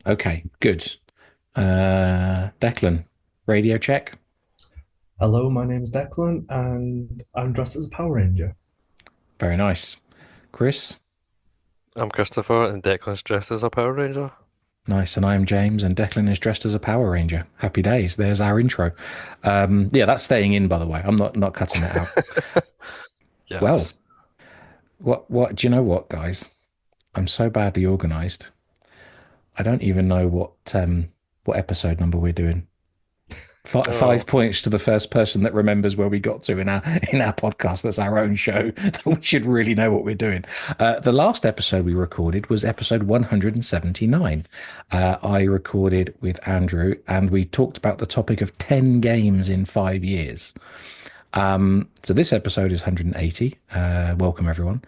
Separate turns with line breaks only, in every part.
Okay, good. Declan, radio check.
Hello, my name is Declan, and I'm dressed as a Power Ranger.
Very nice. Chris,
I'm Christopher, and Declan's dressed as a Power Ranger.
nice. And I am James, and Declan is dressed as a Power Ranger. Happy days. There's our intro. Yeah, that's staying in, by the way. I'm not cutting it out. Well,
Yes.
what do you know what, guys? I'm so badly organized. I don't even know what episode number we're doing.
Oh,
5 points to the first person that remembers where we got to in our podcast. That's our own show. We should really know what we're doing. The last episode we recorded was episode 179. I recorded with Andrew, and we talked about the topic of 10 games in 5 years. So this episode is 180. Welcome everyone.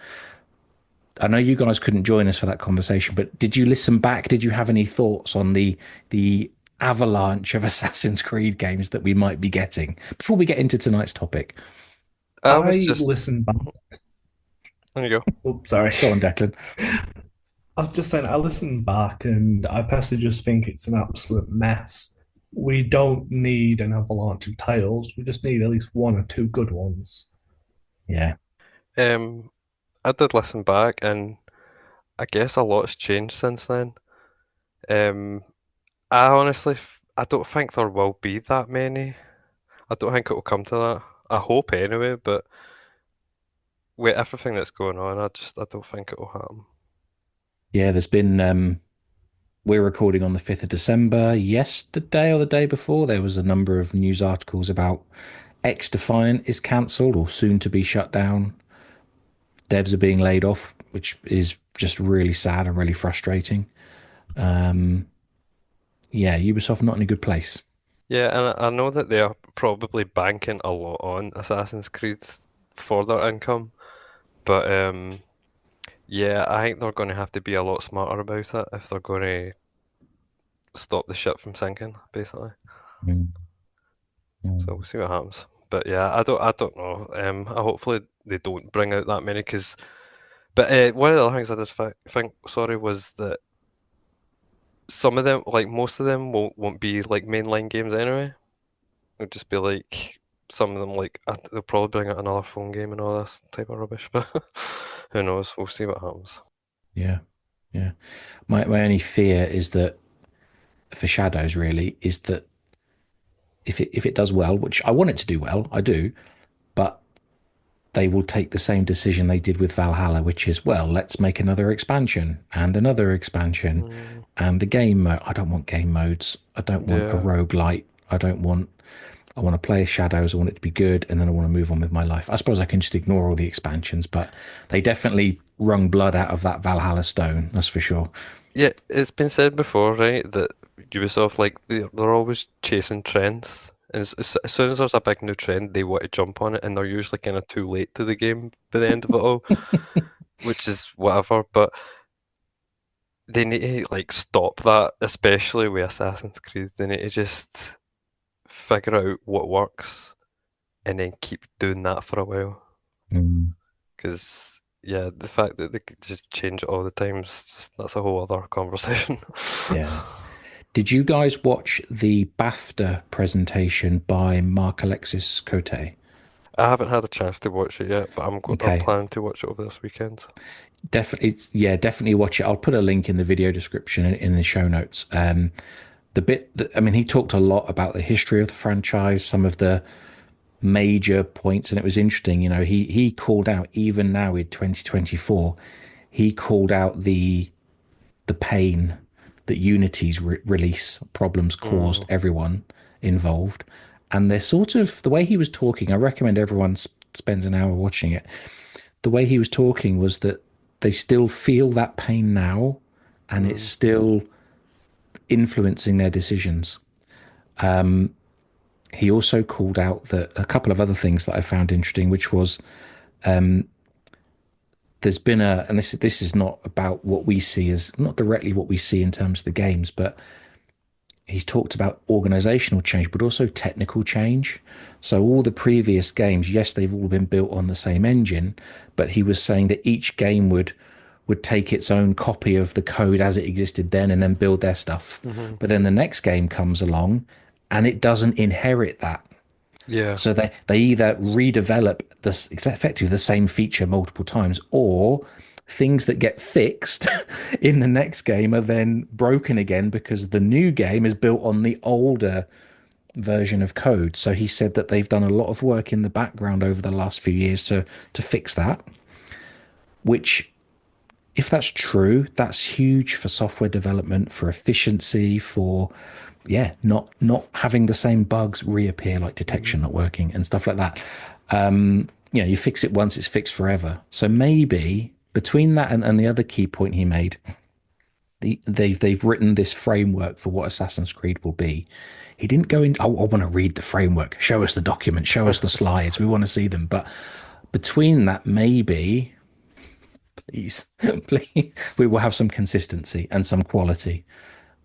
I know you guys couldn't join us for that conversation, but did you listen back? Did you have any thoughts on the avalanche of Assassin's Creed games that we might be getting before we get into tonight's topic?
I was
I
just.
listened back.
There you go.
Oh, sorry.
Go on, Declan.
I'm just saying, I listened back, and I personally just think it's an absolute mess. We don't need an avalanche of titles. We just need at least one or two good ones.
Yeah,
Um, I did listen back, and I guess a lot's changed since then. Um, I don't think there will be that many. I don't think it will come to that. I hope anyway, but with everything that's going on, I don't think it will happen.
yeah. There's been. We're recording on the 5th of December. Yesterday or the day before, there was a number of news articles about X Defiant is cancelled or soon to be shut down. Devs are being laid off, which is just really sad and really frustrating. Um, yeah, Ubisoft not in a good place.
Yeah, and I know that they are probably banking a lot on Assassin's Creed for their income, but yeah, I think they're going to have to be a lot smarter about it if they're going to stop the ship from sinking, basically.
Mm,
So
mm.
we'll see what happens. But yeah, I don't know. Hopefully they don't bring out that many because. But one of the other things I just think, sorry, was that some of them, like most of them, won't be like mainline games anyway. It'll just be like some of them, like they'll probably bring out another phone game and all this type of rubbish. But who knows? We'll see what happens.
Yeah, yeah. My only fear is that for Shadows really is that if it does well, which I want it to do well, I do, but they will take the same decision they did with Valhalla, which is, well, let's make another expansion
Mm,
and a game mode. I don't want game modes. I don't want a
yeah.
roguelite. I want to play Shadows. I want it to be good, and then I want to move on with my life. I suppose I can just ignore all the expansions, but they definitely wrung blood out of that Valhalla stone. That's for sure.
Yeah, it's been said before, right, that Ubisoft, like, they're always chasing trends. And as soon as there's a big new trend, they want to jump on it, and they're usually kind of too late to the game by the end of it all, which is whatever. But they need to, like, stop that, especially with Assassin's Creed. They need to just figure out what works and then keep doing that for a while.
Mm,
Because, yeah, the fact that they could just change it all the time is just, that's a whole other conversation.
yeah. Did you guys watch the BAFTA presentation by Mark Alexis Cote?
I haven't had a chance to watch it yet, but I'm
Okay,
planning to watch it over this weekend.
definitely, yeah, definitely watch it. I'll put a link in the video description in the show notes. The bit that, I mean, he talked a lot about the history of the franchise, some of the major points, and it was interesting. You know, he called out even now in 2024, he called out the pain that Unity's release problems caused
Mm,
everyone involved, and they're sort of the way he was talking. I recommend everyone spends an hour watching it. The way he was talking was that they still feel that pain now, and it's
mm,
still influencing their decisions. He also called out that a couple of other things that I found interesting, which was there's been and this is not about what we see as not directly what we see in terms of the games, but he's talked about organizational change, but also technical change. So all the previous games, yes, they've all been built on the same engine, but he was saying that each game would would take its own copy of the code as it existed then and then build their stuff.
Hmm.
But then the next game comes along and it doesn't inherit that.
Yeah.
So they either redevelop this effectively the same feature multiple times, or things that get fixed in the next game are then broken again because the new game is built on the older version of code. So he said that they've done a lot of work in the background over the last few years to fix that, which if that's true, that's huge for software development, for efficiency, for not having the same bugs reappear like detection not working and stuff like that. You fix it once, it's fixed forever. So maybe between that and the other key point he made, they've written this framework for what Assassin's Creed will be. He didn't go in. I want to read the framework. Show us the document. Show us the slides. We want to see them. But between that, maybe, please, please, we will have some consistency and some quality.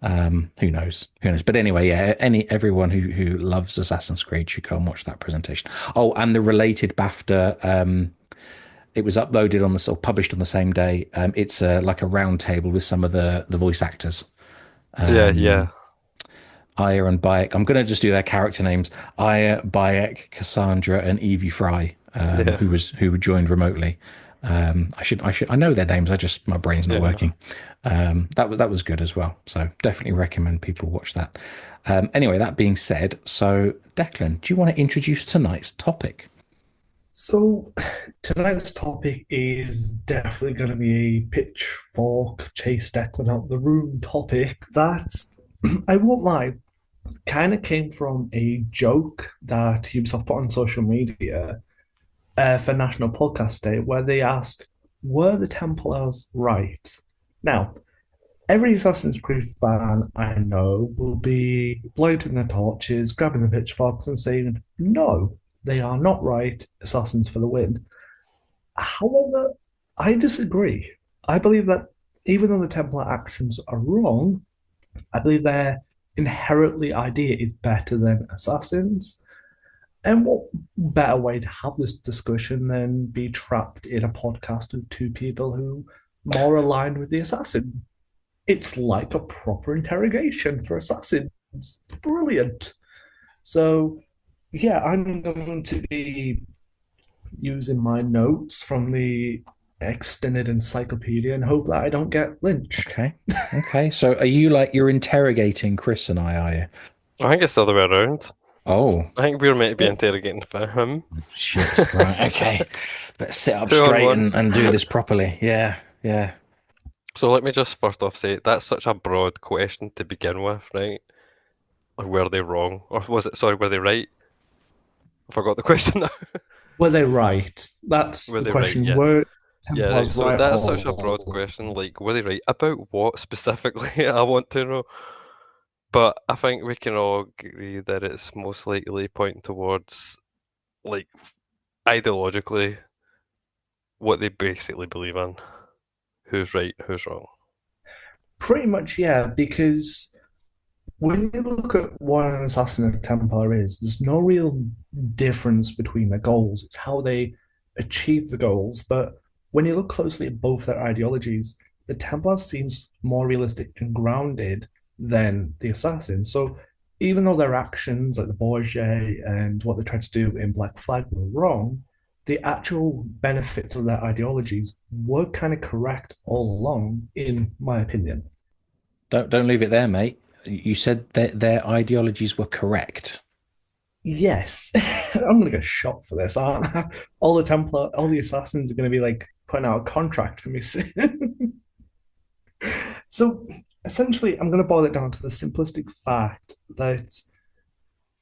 Who knows? Who knows? But anyway, yeah, everyone who loves Assassin's Creed should go and watch that presentation. Oh, and the related BAFTA, it was uploaded on the or published on the same day. It's like a round table with some of the voice actors.
Yeah, yeah,
Aya and Bayek. I'm going to just do their character names. Aya, Bayek, Cassandra, and Evie Fry,
yeah,
who joined remotely. I know their names. My brain's not
yeah.
working. That was good as well. So definitely recommend people watch that. Anyway, that being said, so Declan, do you want to introduce tonight's topic?
So tonight's topic is definitely going to be a pitchfork chase Declan out the room topic that I won't lie, kind of came from a joke that Ubisoft put on social media for National Podcast Day, where they asked, "Were the Templars right?" Now, every Assassin's Creed fan I know will be lighting their torches, grabbing the pitchforks, and saying, "No, they are not right. Assassins for the win." However, I disagree. I believe that even though the Templar actions are wrong, I believe their inherently idea is better than Assassins. And what better way to have this discussion than be trapped in a podcast with two people who more aligned with the assassin? It's like a proper interrogation for assassins. It's brilliant. So, yeah, I'm going to be using my notes from the extended encyclopedia and hope that I don't get lynched.
Okay. Okay. So are you like you're interrogating Chris and I, are you?
I think it's the other way around.
Oh,
I think we're meant to be
Oh,
interrogating him.
shit. Right. Okay. Let's sit up
Two on
straight
one.
and do this properly. Yeah. Yeah.
So let me just first off say that's such a broad question to begin with, right? Like, were they wrong? Or was it, sorry, were they right? I forgot the question now.
were they right? That's
Were
the
they right?
question.
Yeah.
Were
Yeah, right.
Templars
So
right
that's such a broad
or
question. Like, were they right? About what specifically? I want to know. But I think we can all agree that it's most likely pointing towards, like, ideologically, what they basically believe in. Who's right, who's wrong.
pretty much, yeah, because when you look at what an assassin and a Templar is, there's no real difference between their goals. It's how they achieve the goals. But when you look closely at both their ideologies, the Templar seems more realistic and grounded than the assassin. So even though their actions, like the Borgia and what they tried to do in Black Flag, were wrong, the actual benefits of their ideologies were kind of correct all along, in my opinion.
Don't leave it there, mate. You said that their ideologies were correct.
Yes, I'm gonna get shot for this, aren't I? All the Templar, all the assassins are gonna be like putting out a contract for me soon. So essentially, I'm gonna boil it down to the simplistic fact that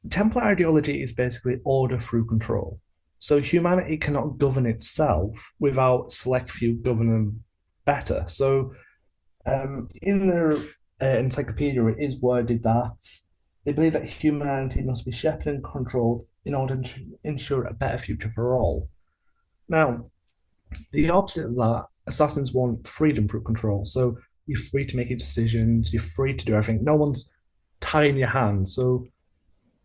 Templar ideology is basically order through control. So humanity cannot govern itself without select few governing better. So in their encyclopedia, it is worded that they believe that humanity must be shepherded and controlled in order to ensure a better future for all. Now, the opposite of that, assassins want freedom through control. So you're free to make your decisions, you're free to do everything. No one's tying your hands. So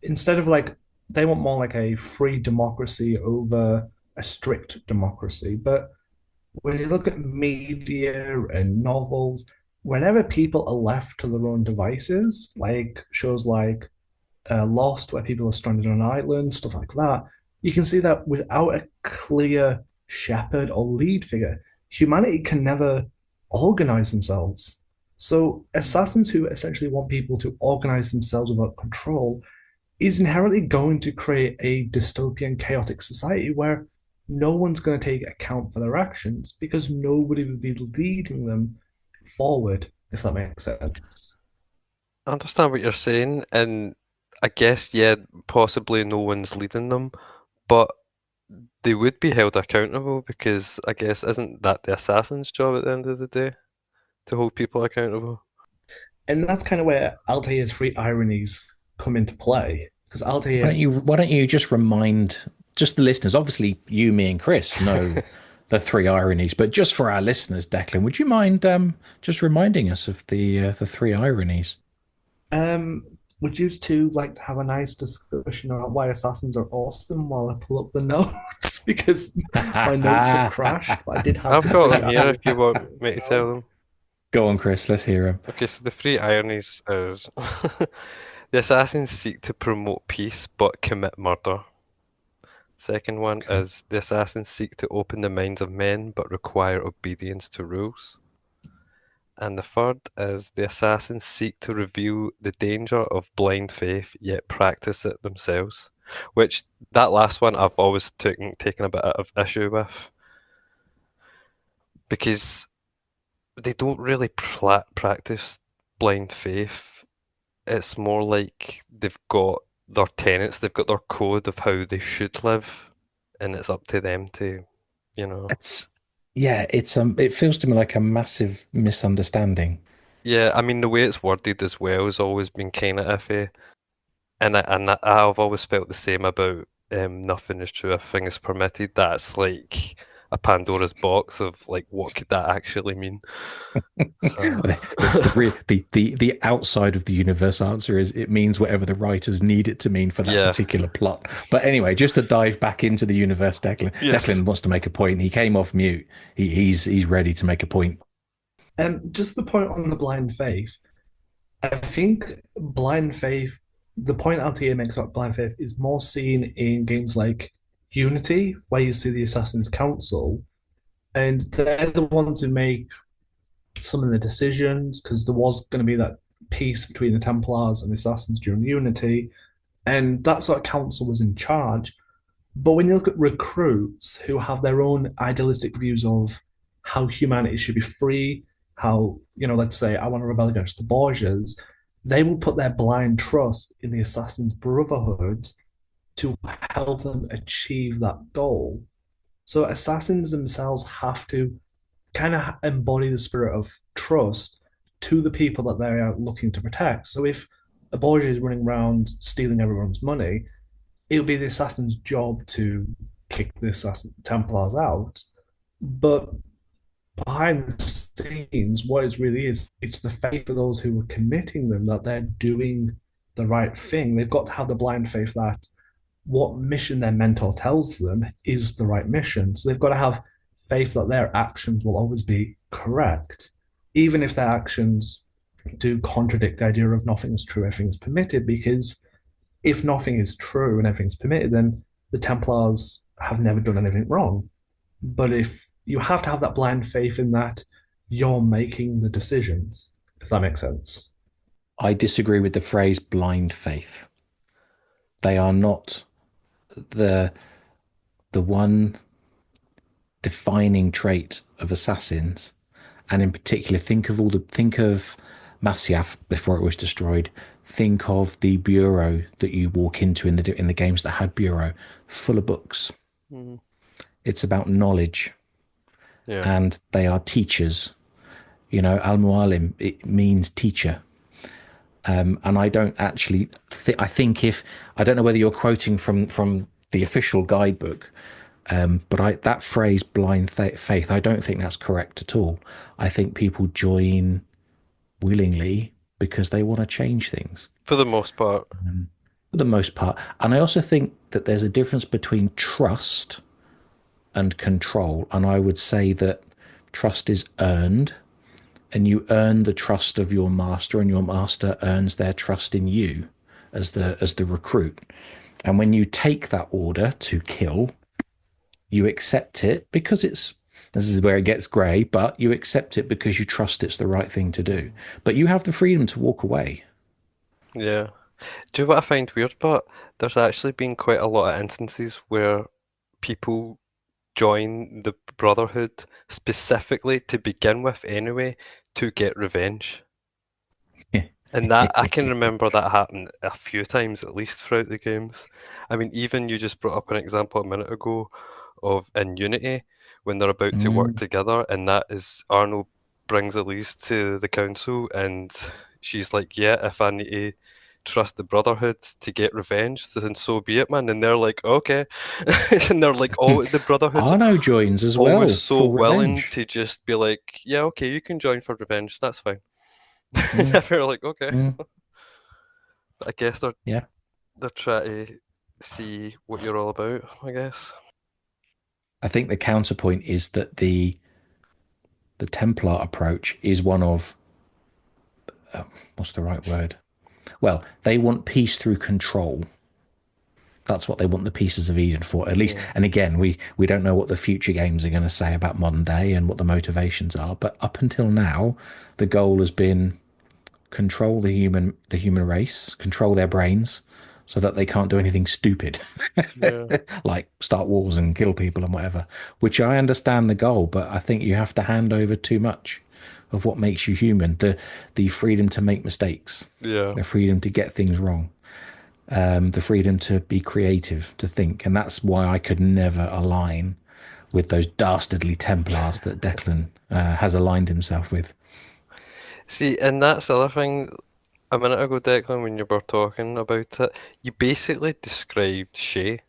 instead of like, they want more like a free democracy over a strict democracy. But when you look at media and novels, whenever people are left to their own devices, like shows like Lost, where people are stranded on an island, stuff like that, you can see that without a clear shepherd or lead figure, humanity can never organize themselves. So, assassins who essentially want people to organize themselves without control is inherently going to create a dystopian, chaotic society where no one's going to take account for their actions because nobody will be leading them forward, if that makes sense.
I understand what you're saying, and I guess, yeah, possibly no one's leading them, but they would be held accountable because I guess isn't that the assassin's job at the end of the day to hold people accountable?
And that's kind of where Altair's three ironies come into play. Because Altair,
Why don't you just remind just the listeners? Obviously, you, me, and Chris know the three ironies, but just for our listeners, Declan, would you mind just reminding us of the three ironies?
um, would you two like to have a nice discussion about why assassins are awesome while I pull up the notes? Because my notes have crashed, but I did have
I've
the
got
three
them here if you want
ironies.
me to tell them.
Go on, Chris. Let's hear him.
Okay, so the three ironies is the assassins seek to promote peace but commit murder. Second one
Okay.
is the assassins seek to open the minds of men but require obedience to rules. And the third is the assassins seek to reveal the danger of blind faith yet practice it themselves. Which that last one I've always taken a bit of issue with because they don't really practice blind faith. It's more like they've got their tenets, they've got their code of how they should live, and it's up to them to, you know.
It's yeah, it feels to me like a massive misunderstanding.
Yeah, I mean the way it's worded as well has always been kind of iffy, and I've always felt the same about nothing is true, everything is permitted. That's like a Pandora's box of like what could that actually mean? So
The outside of the universe answer is it means whatever the writers need it to mean for that
yeah,
particular plot. But anyway, just to dive back into the universe,
yes.
Declan wants to make a point. He came off mute. He's ready to make a point.
Just the point on the blind faith. I think blind faith, the point Altair makes about blind faith is more seen in games like Unity, where you see the Assassin's Council, and they're the ones who make some of the decisions because there was going to be that peace between the Templars and the Assassins during Unity, and that sort of council was in charge. But when you look at recruits who have their own idealistic views of how humanity should be free, how, let's say I want to rebel against the Borgias, they will put their blind trust in the Assassin's Brotherhood to help them achieve that goal. So assassins themselves have to kind of embody the spirit of trust to the people that they are looking to protect. So if a Borgia is running around stealing everyone's money, it'll be the assassin's job to kick the assassin Templars out. But behind the scenes, what it really is, it's the faith of those who are committing them that they're doing the right thing. They've got to have the blind faith that what mission their mentor tells them is the right mission. So they've got to have faith that their actions will always be correct, even if their actions do contradict the idea of nothing is true, everything's permitted, because if nothing is true and everything's permitted, then the Templars have never done anything wrong. But if you have to have that blind faith in that you're making the decisions, if that makes sense.
I disagree with the phrase blind faith. They are not the the one defining trait of assassins, and in particular, think of Masyaf before it was destroyed. Think of the bureau that you walk into in the games that had bureau, full of books.
Mm,
It's about knowledge,
yeah.
and they are teachers. You know, al mualim, it means teacher. And I don't actually. I think if I don't know whether you're quoting from the official guidebook, but that phrase blind faith, I don't think that's correct at all. I think people join willingly because they want to change things
For the most part.
for the most part. And I also think that there's a difference between trust and control. And I would say that trust is earned, and you earn the trust of your master, and your master earns their trust in you as the recruit. And when you take that order to kill, you accept it because it's this is where it gets grey, but you accept it because you trust it's the right thing to do. But you have the freedom to walk away.
Yeah. Do you know what I find weird? But there's actually been quite a lot of instances where people join the Brotherhood specifically to begin with anyway to get revenge. And that I can remember that happened a few times at least throughout the games. I mean, even you just brought up an example a minute ago of in Unity when they're about to work
Mm.
together, and that is Arnold brings Elise to the council, and she's like, "Yeah, if I need to trust the Brotherhood to get revenge, then so be it, man." And they're like, "Okay," and they're like, "Oh, the Brotherhood's
Arno joins as
always
well
so
for
willing
revenge.
to just be like, yeah, okay, you can join for revenge. That's fine."
Mm,
They're like, okay.
mm,
I guess
yeah.
they're trying to see what you're all about, I guess.
I think the counterpoint is that the Templar approach is one of what's the right word? Well, they want peace through control. That's what they want the pieces of Eden for, at least.
Yeah.
And again, we don't know what the future games are going to say about modern day and what the motivations are. But up until now, the goal has been control the human race, control their brains, so that they can't do anything stupid,
Yeah.
like start wars and kill people and whatever. Which I understand the goal, but I think you have to hand over too much of what makes you human. The freedom to make mistakes,
Yeah.
the freedom to get things wrong, the freedom to be creative, to think. And that's why I could never align with those dastardly Templars that Declan has aligned himself with.
See, and that's the other thing. A minute ago, Declan, when you were talking about it, you basically described Shay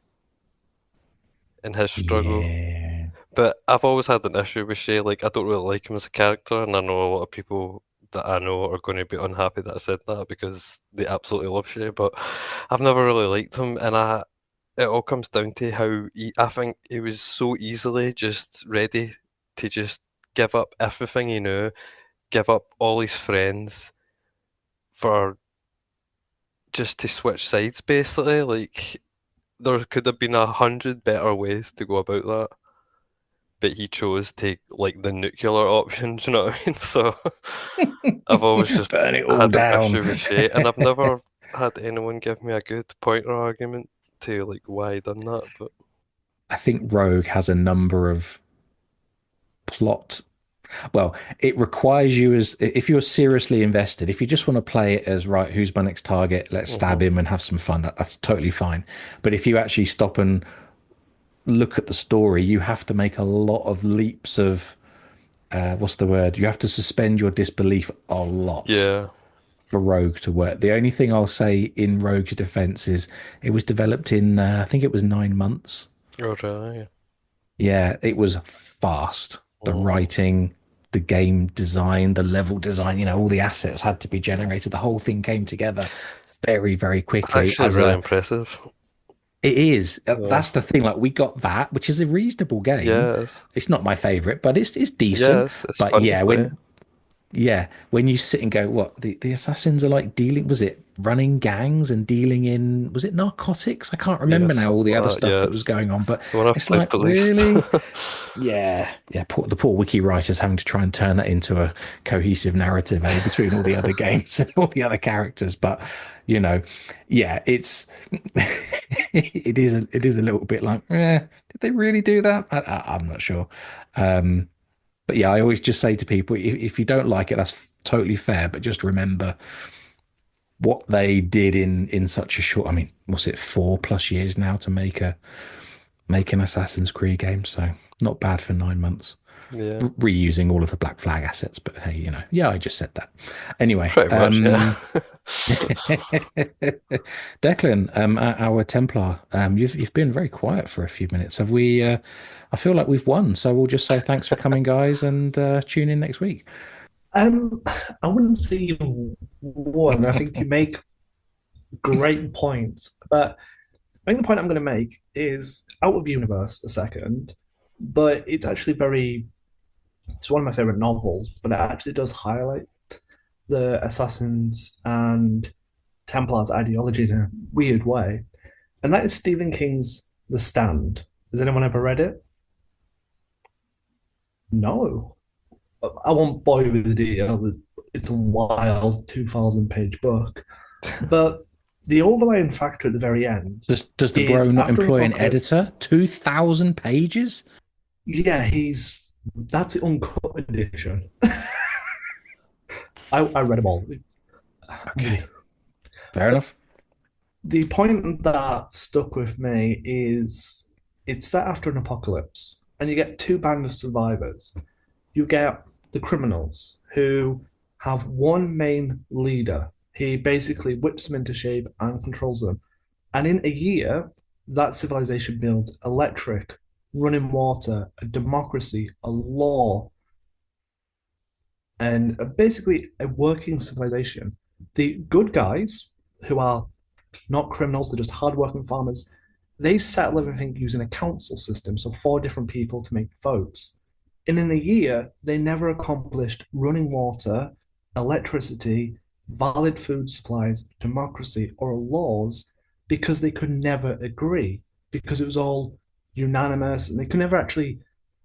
and his struggle.
Yeah.
But I've always had an issue with Shay. Like, I don't really like him as a character, and I know a lot of people that I know are going to be unhappy that I said that because they absolutely love Shay. But I've never really liked him, and it all comes down to how I think he was so easily just ready to just give up everything he knew, give up all his friends for just to switch sides, basically. Like, there could have been 100 better ways to go about that, but he chose to like the nuclear option. Do you know what I mean? So I've always just
Burn it all
had an
down.
issue with Shay, and I've never had anyone give me a good point or argument to like why he done that. But
I think Rogue has a number of plot. Well, it requires you as if you're seriously invested. If you just want to play it as right, who's my next target? Let's stab
mhm.
him and have some fun. That's totally fine. But if you actually stop and look at the story, you have to make a lot of leaps of what's the word? You have to suspend your disbelief a lot
Yeah,
for Rogue to work. The only thing I'll say in Rogue's defense is it was developed in I think it was 9 months.
oh really?
Yeah, it was fast. The
Mhm.
writing, the game design, the level design, all the assets had to be generated. The whole thing came together very, very quickly
Actually,
as
really
a
impressive.
it is.
Yeah,
That's the thing. Like we got that, which is a reasonable game.
yes,
It's not my favorite, but it's decent.
yes, it's
But
fun to
yeah,
play.
when you sit and go, what the assassins are like dealing, was it running gangs and dealing in, was it narcotics? I can't
Yeah,
remember now all
something
the other
like that.
stuff
Yeah,
that was
it's
going on, but
the one I've
it's
played
like,
the least.
really? Yeah, yeah. The poor wiki writers having to try and turn that into a cohesive narrative, between all the other games and all the other characters. But you know, yeah, it's it is a little bit like, did they really do that? I'm not sure. But yeah, I always just say to people, if you don't like it, that's totally fair. But just remember what they did in such a short. I mean, what's it, 4+ years now to make an Assassin's Creed game? So not bad for 9 months.
Yeah,
Reusing all of the Black Flag assets, but hey, yeah, I just said that. Anyway,
pretty much. Yeah.
Declan, our Templar, you've been very quiet for a few minutes. Have we? I feel like we've won, so we'll just say thanks for coming, guys, and tune in next week.
I wouldn't say you won. I think you make great points, but I think the point I'm going to make is out of universe a second. but it's one of my favorite novels, but it actually does highlight the assassins and Templars ideology in a weird way. And that is Stephen King's The Stand. Has anyone ever read it? No. I won't bore you with the details. It's a wild 2,000 page book. But the overlying factor at the very end
Does the bro
is
not
after
employ an
Apocalypse.
editor? 2,000 pages?
Yeah, that's the uncut edition. I read them all.
Okay, fair enough.
The point that stuck with me is it's set after an apocalypse, and you get two bands of survivors. You get the criminals who have one main leader. He basically whips them into shape and controls them. And in a year, that civilization builds electric, running water, a democracy, a law, and basically a working civilization. The good guys, who are not criminals, they're just hardworking farmers, they settle everything using a council system, so four different people to make votes. And in a year, they never accomplished running water, electricity, valid food supplies, democracy, or laws because they could never agree, because it was all unanimous and they could never actually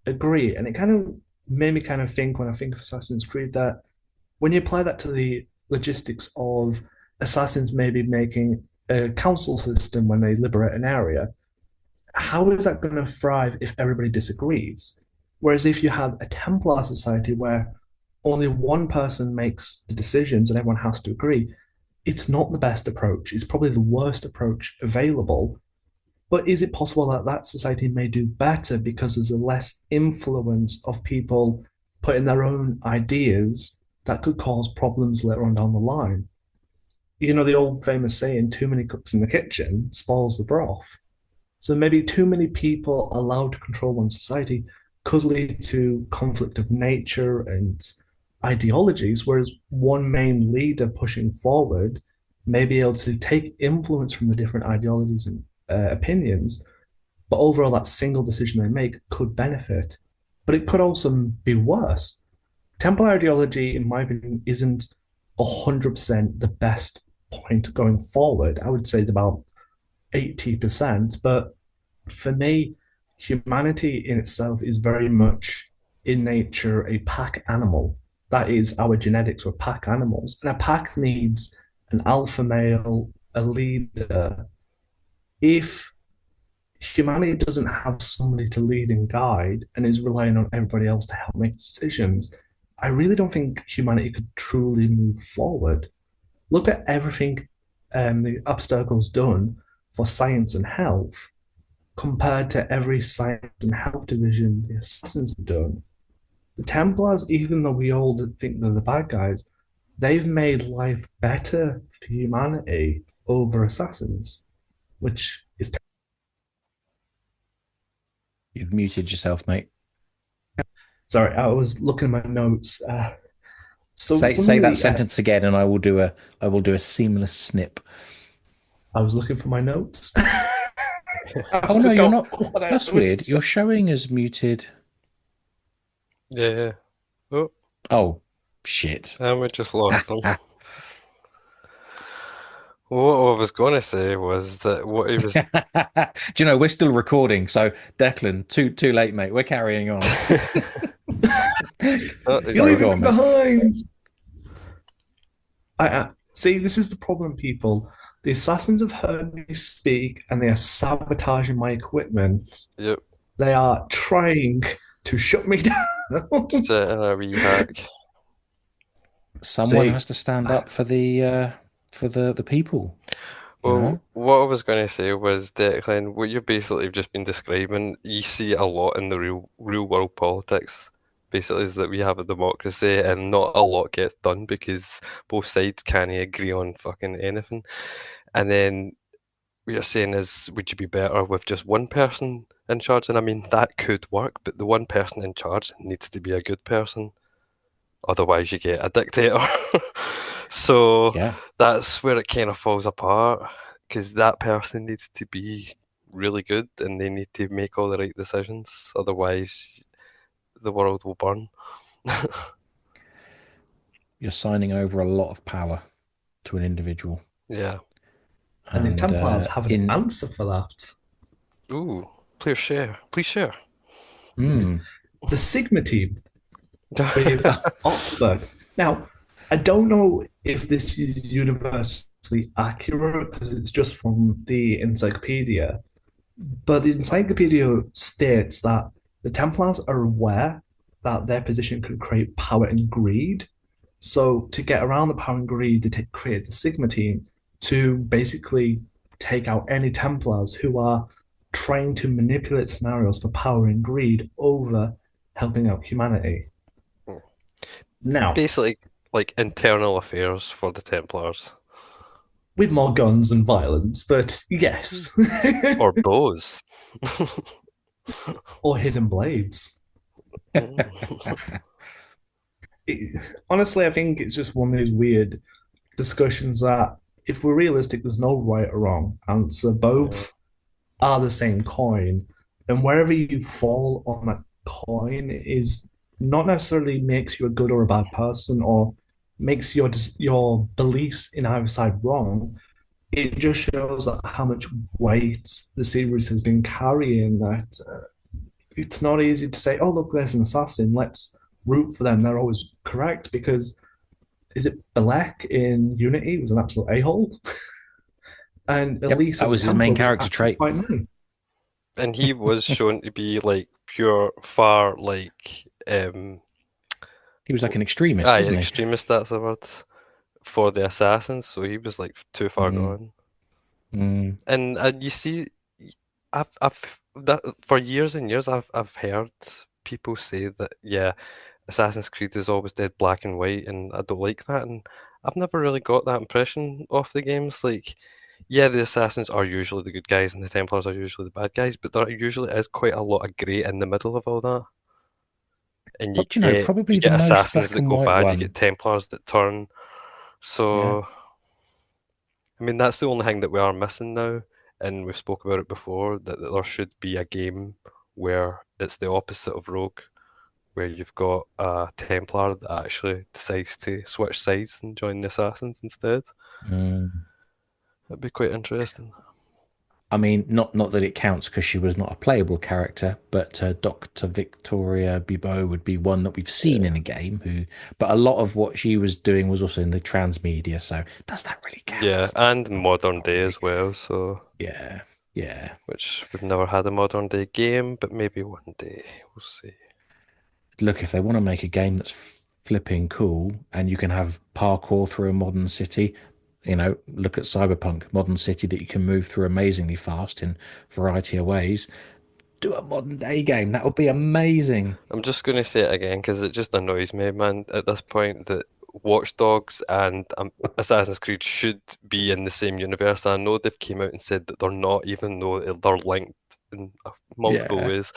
agree. And it kind of made me kind of think when I think of Assassin's Creed that when you apply that to the logistics of assassins maybe making a council system when they liberate an area, how is that going to thrive if everybody disagrees? Whereas if you have a Templar society where only one person makes the decisions and everyone has to agree, it's not the best approach. It's probably the worst approach available. But is it possible that that society may do better because there's a less influence of people putting their own ideas that could cause problems later on down the line? You know, the old famous saying, too many cooks in the kitchen spoils the broth. So maybe too many people allowed to control one society could lead to conflict of nature and ideologies, whereas one main leader pushing forward may be able to take influence from the different ideologies and opinions, but overall that single decision they make could benefit. But it could also be worse. Templar ideology, in my opinion, isn't 100% the best point going forward. I would say it's about 80%. But for me, humanity in itself is very much in nature a pack animal. That is our genetics. We're pack animals. And a pack needs an alpha male, a leader. If humanity doesn't have somebody to lead and guide and is relying on everybody else to help make decisions, I really don't think humanity could truly move forward. Look at everything the Abstergo's done for science and health compared to every science and health division the Assassins have done. The Templars, even though we all think they're the bad guys, they've made life better for humanity over Assassins, which is
You've muted yourself, mate.
sorry, I was looking at my notes. So
Say
something
that
the
sentence again, and I will do a seamless snip.
I was looking for my notes. I
Oh no, you're
forgot
not.
what I
That's weird.
was.
You're showing as muted.
Yeah, yeah. Oh,
Oh, shit.
and we just lost him. What I was going to say was that what he was.
Do you know we're still recording? So Declan, too late, mate. We're carrying on.
Oh, he's
You're
Sorry,
gone.
go
leaving me
on, mate.
behind. I see. This is the problem, people. The assassins have heard me speak, and they are sabotaging my equipment.
Yep,
They are trying to shut me down.
set in a wee hack.
Someone
See,
has to stand up for the people. You
Well,
know.
what I was going to say was, Declan, what you've basically just been describing, you see a lot in the real world politics. Basically, is that we have a democracy and not a lot gets done because both sides can't agree on fucking anything. And then what you're saying is, would you be better with just one person in charge? And I mean, that could work, but the one person in charge needs to be a good person. Otherwise, you get a dictator. So
Yeah.
that's where it kind of falls apart because that person needs to be really good, and they need to make all the right decisions. Otherwise, the world will burn.
You're signing over a lot of power to an individual.
Yeah.
And the
And
Templars have an
in
answer for that.
Ooh, please share. Please share.
mm,
The Sigma team with Oxford. Now, I don't know if this is universally accurate because it's just from the encyclopedia, but the encyclopedia states that the Templars are aware that their position can create power and greed. So, to get around the power and greed, they create the Sigma team to basically take out any Templars who are trying to manipulate scenarios for power and greed over helping out humanity. Now,
Basically, like internal affairs for the Templars.
with more guns and violence, but yes.
Or bows.
Or hidden blades. Honestly, I think it's just one of those weird discussions that, if we're realistic, there's no right or wrong answer.
Yeah.
Both are the same coin, and wherever you fall on that coin is not necessarily makes you a good or a bad person, or makes your beliefs in either side wrong. It just shows how much weight the series has been carrying. That it's not easy to say, "Oh, look, there's an assassin. Let's root for them." They're always correct because is it Belek in Unity was an absolute a hole, and
yep,
Elise
that
as a
was his main
Templar was
character
actually
trait.
quite nice.
And he was shown to be like pure far like
He was like an extremist,
aye,
wasn't he?
extremist, that's the word, for the assassins, so he was like too far
Mm,
gone.
mm.
And you see, I've that for years and years I've heard people say that yeah, Assassin's Creed is always dead black and white, and I don't like that, and I've never really got that impression of the games. Like, yeah, the assassins are usually the good guys, and the Templars are usually the bad guys, but there usually is quite a lot of grey in the middle of all that. And
But you know,
you
probably the
get
most
assassins
black
that
and
go
white
bad, you get
one.
Templars that turn.
Yeah.
So I mean, that's the only thing that we are missing now, and we've spoke about it before, that there should be a game where it's the opposite of Rogue, where you've got a Templar that actually decides to switch sides and join the Assassins instead.
Mm.
That'd be quite interesting.
I mean, not that it counts because she was not a playable character, but Dr. Victoria Bibot would be one that we've seen
Yeah.
in a game. Who, but a lot of what she was doing was also in the transmedia. So does that really
Yeah,
count?
and modern
Not
day
really.
as well, so
Yeah, yeah.
which we've never had a modern day game, but maybe one day we'll see.
Look, if they want to make a game that's flipping cool and you can have parkour through a modern city, look at Cyberpunk, modern city that you can move through amazingly fast in variety of ways. Do a modern day game. That would be amazing.
I'm just going to say it again because it just annoys me, man, at this point that Watch Dogs and Assassin's Creed should be in the same universe. I know they've came out and said that they're not, even though they're linked in multiple
Yeah,
ways.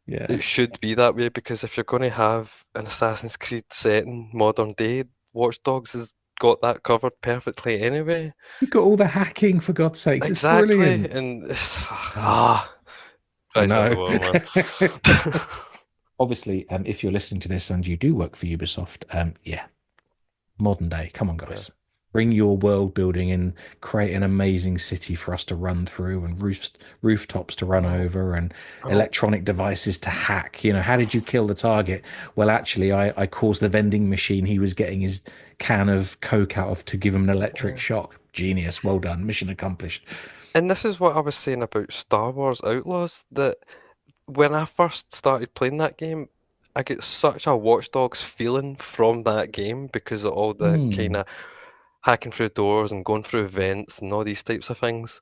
yeah.
It should be that way because if you're going to have an Assassin's Creed set in modern day, Watch Dogs has got that covered perfectly anyway.
You've got all the hacking, for God's sakes. It's
Exactly,
brilliant.
and
Ah, I
drives me up the
know.
wall, man.
Obviously, if you're listening to this and you do work for Ubisoft, yeah, modern day. Come on,
Yeah.
guys. Bring your world building and create an amazing city for us to run through and rooftops to run
Oh,
over and
oh,
electronic devices to hack. How did you kill the target? Well, actually, I caused the vending machine he was getting his can of Coke out of to give him an electric
yeah.
shock. Genius. Well done. Mission accomplished.
And this is what I was saying about Star Wars Outlaws, that when I first started playing that game, I get such a Watch Dogs feeling from that game because of all the kind
Hmm.
of hacking through doors and going through vents and all these types of things.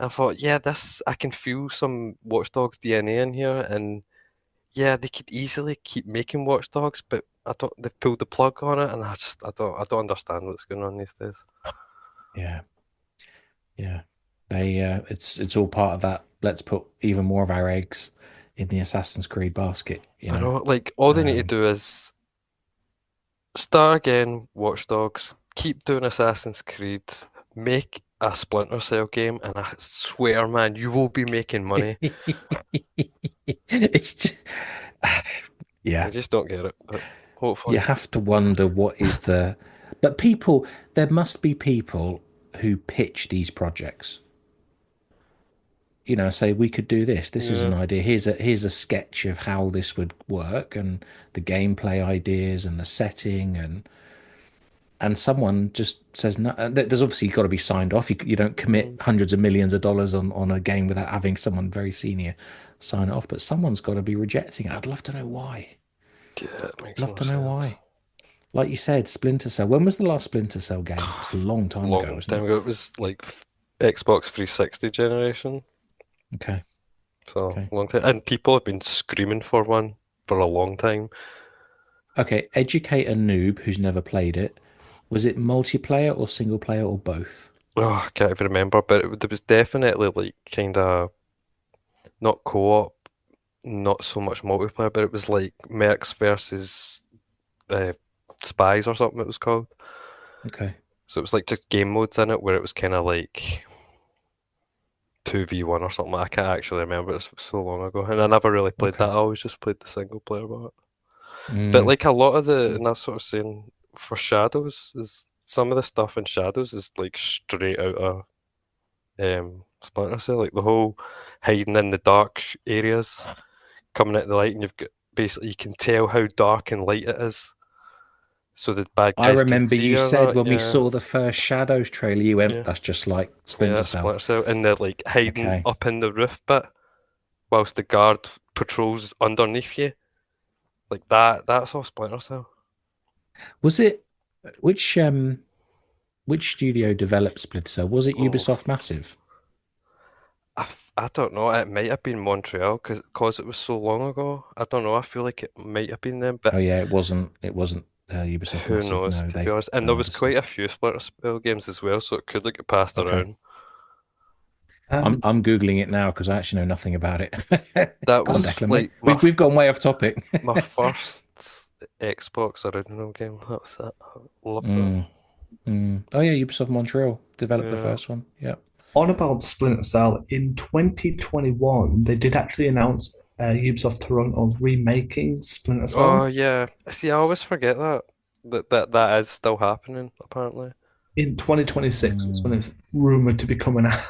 I thought, yeah, this I can feel some Watch Dogs DNA in here, and yeah, they could easily keep making Watch Dogs, but I don't. They've pulled the plug on it, and I don't understand what's going on these days.
Yeah. Yeah. It's all part of that. Let's put even more of our eggs in the Assassin's Creed basket.
I know, like all they need to
Um,
do is start again, Watch Dogs, keep doing Assassin's Creed, make a Splinter Cell game, and I swear, man, you will be making money.
It's just,
I
yeah,
just don't get it, but
you
hopefully,
have to wonder what is the. But people, there must be people who pitch these projects. Say we could do this. This is an
yeah.
idea. Here's a sketch of how this would work, and the gameplay ideas and the setting, and someone just says no. There's obviously got to be signed off. You don't commit
Mm.
hundreds of millions of dollars on a game without having someone very senior sign it off. But someone's got to be rejecting it. I'd love to know why.
Yeah, it makes
Love
no
to know
sense.
why. Like you said, Splinter Cell. When was the last Splinter Cell game? It was a long time ago,
Long
wasn't
time
it?
ago, it was like Xbox 360 generation,
Okay.
so
Okay.
long time. And people have been screaming for one for a long time.
Okay. Educate a noob who's never played it. Was it multiplayer or single player or both?
Oh, I can't even remember, but there was definitely like kind of not co-op, not so much multiplayer, but it was like mercs versus uh, spies or something it was called.
Okay.
So it was like just game modes in it where it was kind of like 2v1 or something. I can't actually remember. It's so long ago, and I never really played that.
Okay.
I always just played the single player part. But
Mm,
like a lot of the, and that's sort of saying for Shadows is some of the stuff in Shadows is like straight out of Splinter Cell, like the whole hiding in the dark areas, coming out the light, and you've got basically you can tell how dark and light it is, so the bad
I
guys can
remember
see
you
you or
said
not.
when we
Yeah,
saw the first Shadows trailer, you went,
yeah,
"That's just like
yeah.
Splinter
That's
Cell."
Splinter Cell, and they're like hiding
Okay.
up in the roof bit whilst the guard patrols underneath you, like that. That's all Splinter Cell.
Was it which which studio developed Splinter Cell? Was it
Oh,
Ubisoft Massive?
I don't know. It might have been Montreal because it was so long ago. I don't know. I feel like it might have been them, but
Oh yeah, it wasn't Ubisoft
who
Massive.
knows,
No,
to be
they've
honest. And there
done
was
other
quite a
stuff.
few Splinter Cell games as well, so it could get passed
Okay.
around.
I'm
Um,
I'm Googling it now because I actually know nothing about it.
That
Go on,
was
Declan.
like
We've gone way off topic.
my first Xbox original game. That was it. I loved it.
Mm, mm. Oh yeah, Ubisoft Montreal developed the
Yeah.
first one. Yeah.
on about Splinter Cell, in 2021, they did actually announce Ubisoft Toronto's remaking Splinter
Oh
Cell.
yeah. See, I always forget that is still happening. Apparently.
In 2026 is when
Mm.
it's rumored to be coming out.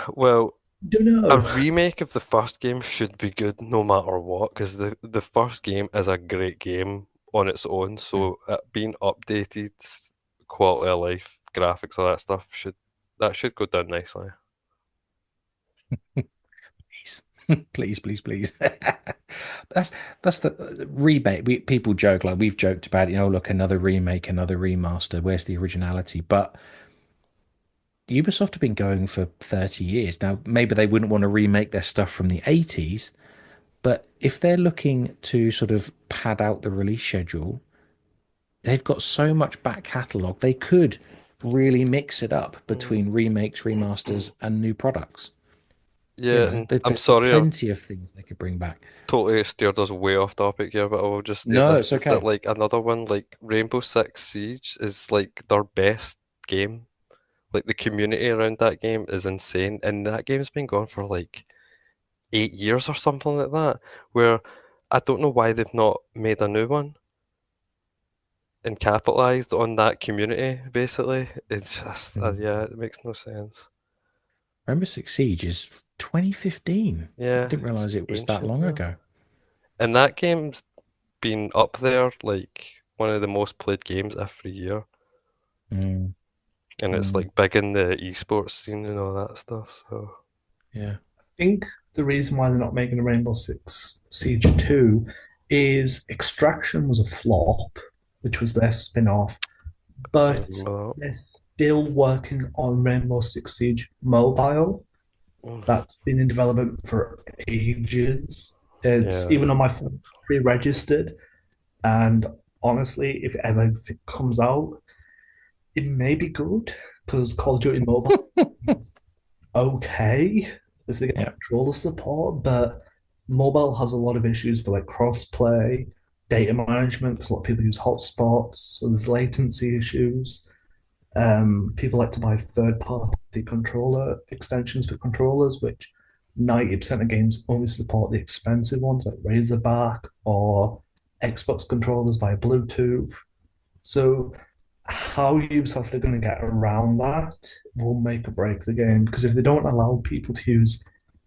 Well,
Don't
a
know.
remake of the first game should be good no matter what, because the first game is a great game on its own.
Mm.
So it being updated, quality of life, graphics, all that stuff should go down nicely.
Please, please, please, please. That's that's the remake. People joke like we've joked about, look, another remake, another remaster. Where's the originality? But Ubisoft have been going for 30 years. Now, maybe they wouldn't want to remake their stuff from the 80s, but if they're looking to sort of pad out the release schedule, they've got so much back catalogue. They could really mix it up
Mm.
between remakes, remasters, and new products.
Yeah, and I'm
They've got
sorry I've
plenty of things they could bring back.
totally steered us way off topic here, but I will just state
No,
this
it's
is that
okay.
like another one like Rainbow Six Siege is like their best game. Like the community around that game is insane, and that game's been going for like 8 years or something like that. Where I don't know why they've not made a new one and capitalized on that community. Basically, it's just
Mm.
yeah, it makes no sense.
Rainbow Six Siege is 2015. I
Yeah,
didn't
it's
realize it was that
ancient
long
now,
ago.
and that game's been up there like one of the most played games every year,
Mm,
and it's
mm,
like big in the esports scene and all that stuff. So
yeah.
I think the reason why they're not making a Rainbow Six Siege 2 is Extraction was a flop, which was their spin off,
don't
but
remember
they're still working on Rainbow Six Siege Mobile.
that.
That's been in development for ages. It's
Yeah,
even on my phone pre-registered, and honestly, if if it comes out, it may be good because Call of Duty Mobile is okay if they get
Yeah.
controller support, but mobile has a lot of issues for like cross-play, data management, because a lot of people use hotspots, so there's latency issues. People like to buy third-party controller extensions for controllers, which 90% of games only support the expensive ones like Razorback or Xbox controllers via Bluetooth. So how Ubisoft are going to get around that will make or break the game. Because if they don't allow people to use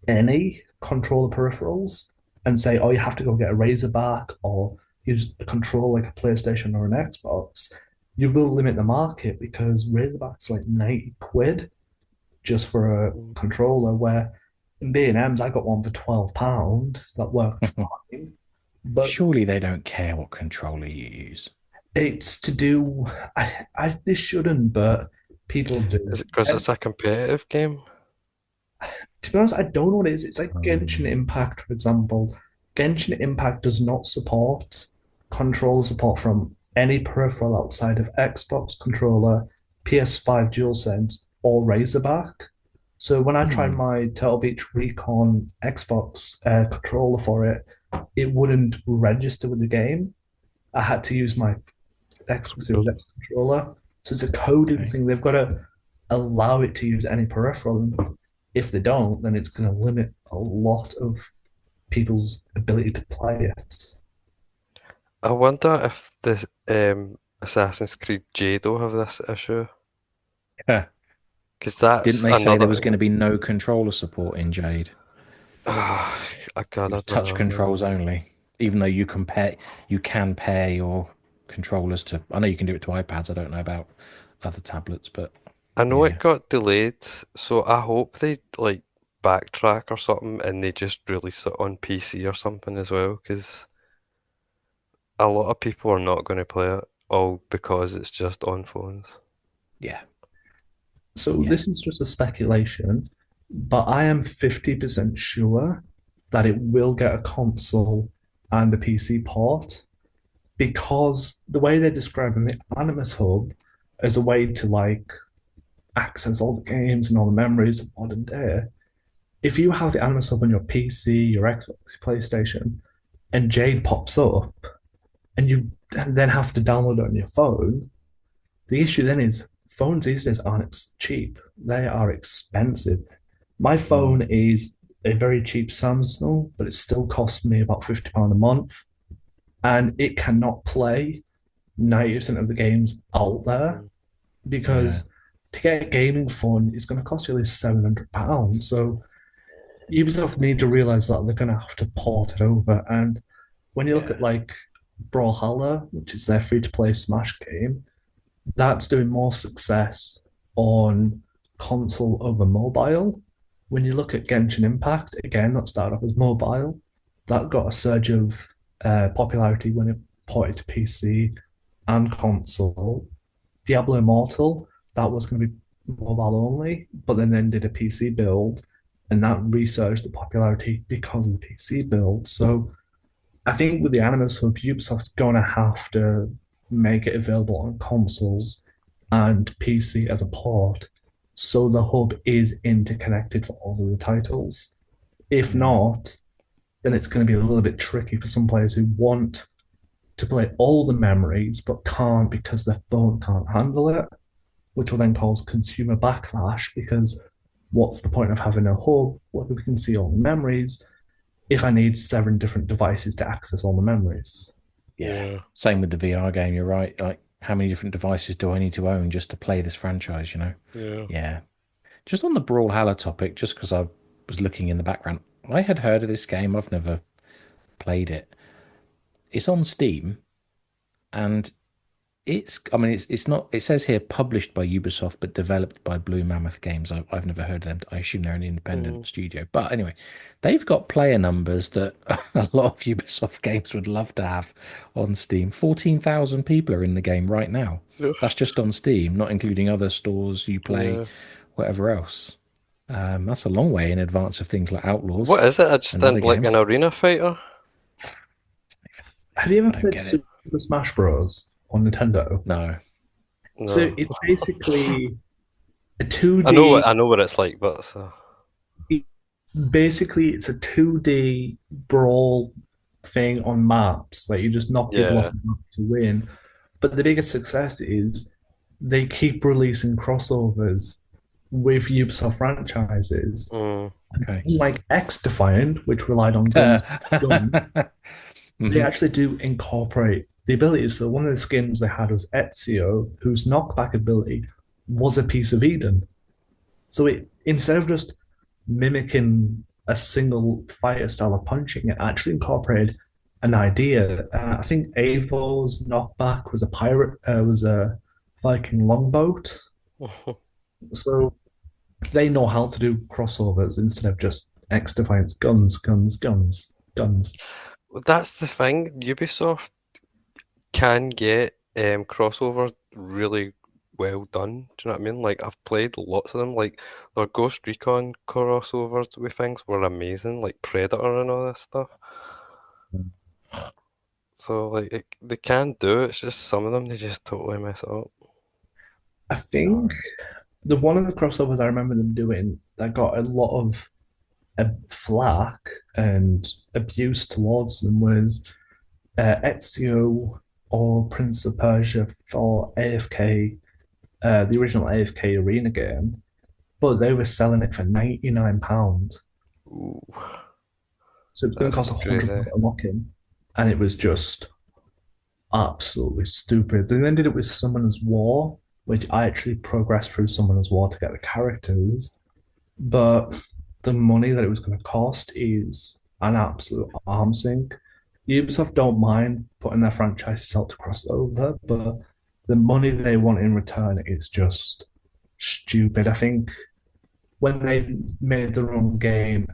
any controller peripherals and say, oh, you have to go get a Razorback or use a controller like a PlayStation or an Xbox, you will limit the market because Razorback's like 90 quid just for a
Mm.
controller, where in B&M's I got one for £12 that worked fine. But
Surely they don't care what controller you use.
it's to do, this shouldn't, but people
Is
do.
it because
And
it's a competitive game?
to be honest, I don't know what it is. It's like Genshin
Um,
Impact, for example. Genshin Impact does not support control support from any peripheral outside of Xbox controller, PS5 DualSense, or Razorback. So when I tried
hmm,
my Turtle Beach Recon Xbox controller for it, it wouldn't register with the game. I had to use my Xbox Series X controller. So it's a coding
okay.
thing. They've got to allow it to use any peripheral. And if they don't, then it's going to limit a lot of people's ability to play it.
I wonder if the Assassin's Creed Jade will have this issue,
Yeah.
because
Didn't
that's
they say there was
another.
going to be no controller support in Jade?
God,
It
I
was
don't
touch
know, man.
controls only. Even though you can pair your controllers to. I know you can do it to iPads. I don't know about other tablets, but
I know it
yeah,
got delayed, so I hope they like backtrack or something and they just release it on PC or something as well, because a lot of people are not going to play it all because it's just on phones.
yeah,
So
yeah.
this is just a speculation, but I am 50% sure that it will get a console and a PC port because the way they're describing the Animus Hub as a way to like access all the games and all the memories of modern day. If you have the Animus Hub on your PC, your Xbox, your PlayStation, and Jade pops up, and you then have to download it on your phone, the issue then is phones these days aren't cheap. They are expensive. My phone
Mm,
is a very cheap Samsung, but it still costs me about £50 a month, and it cannot play 90% of the games out there
Mm.
because
yeah,
to get a gaming phone is going to cost you at least £700. So Ubisoft need to realize that they're going to have to port it over. And when you look
yeah.
at like Brawlhalla, which is their free to play Smash game, that's doing more success on console over mobile. When you look at Genshin Impact, again, that started off as mobile. That got a surge of popularity when it ported to PC and console. Diablo Immortal, that was going to be mobile only, but then did a PC build, and that resurged the popularity because of the PC build. So I think with the Animus Hub, Ubisoft's going to have to make it available on consoles and PC as a port, so the hub is interconnected for all of the titles. If
Mm,
not, then it's going to be a little bit tricky for some players who want to play all the memories but can't because their phone can't handle it, which will then cause consumer backlash because what's the point of having a hub where we can see all the memories if I need 7 different devices to access all the memories?
Yeah.
Yeah,
Same with the VR game. You're right. Like, how many different devices do I need to own just to play this franchise?
yeah.
Yeah. Just on the Brawlhalla topic, just because I was looking in the background, I had heard of this game. I've never played it. It's on Steam, and I mean, it's not. It says here published by Ubisoft, but developed by Blue Mammoth Games. I've never heard of them. I assume they're an
Mm.
independent studio. But anyway, they've got player numbers that a lot of Ubisoft games would love to have on Steam. 14,000 people are in the game right now. That's
Oof.
just on Steam, not including other stores, Uplay,
Yeah.
whatever else. That's a long way in advance of things like Outlaws
What is it? It's
and other
like an
games.
arena fighter?
Have you ever
I don't
played
get it.
Super Smash Bros. On Nintendo?
No.
So
No.
it's basically a 2D.
I know what it's like, but
Basically, it's a 2D brawl thing on maps. Like you just knock people off
yeah.
the map to win. But the biggest success is they keep releasing crossovers with Ubisoft franchises.
Mm.
Okay.
Unlike X Defiant, which relied on guns, they
hmm
actually do incorporate the abilities. So one of the skins they had was Ezio, whose knockback ability was a piece of Eden. So it instead of just mimicking a single fighter style of punching, it actually incorporated an idea. I think Avo's knockback was a pirate, was a Viking longboat. So they know how to do crossovers instead of just X Defiance guns, guns, guns, guns.
That's the thing. Ubisoft can get crossovers really well done. Do you know what I mean? Like I've played lots of them. Like their Ghost Recon crossovers with things were amazing, like Predator and all this stuff. So like they can do it. It's just some of them they just totally mess it up.
I think the one of the crossovers I remember them doing that got a lot of flack and abuse towards them was Ezio or Prince of Persia for AFK, the original AFK arena game, but they were selling it for £99.
Ooh,
So it's going to
that's
cost
crazy.
£100 to lock in. And it was just absolutely stupid. They then did it with Summoner's War, which I actually progressed through Summoner's War to get the characters. But the money that it was going to cost is an absolute arm sink. Ubisoft don't mind putting their franchises out to cross over, but the money they want in return is just stupid. I think when they made the wrong game,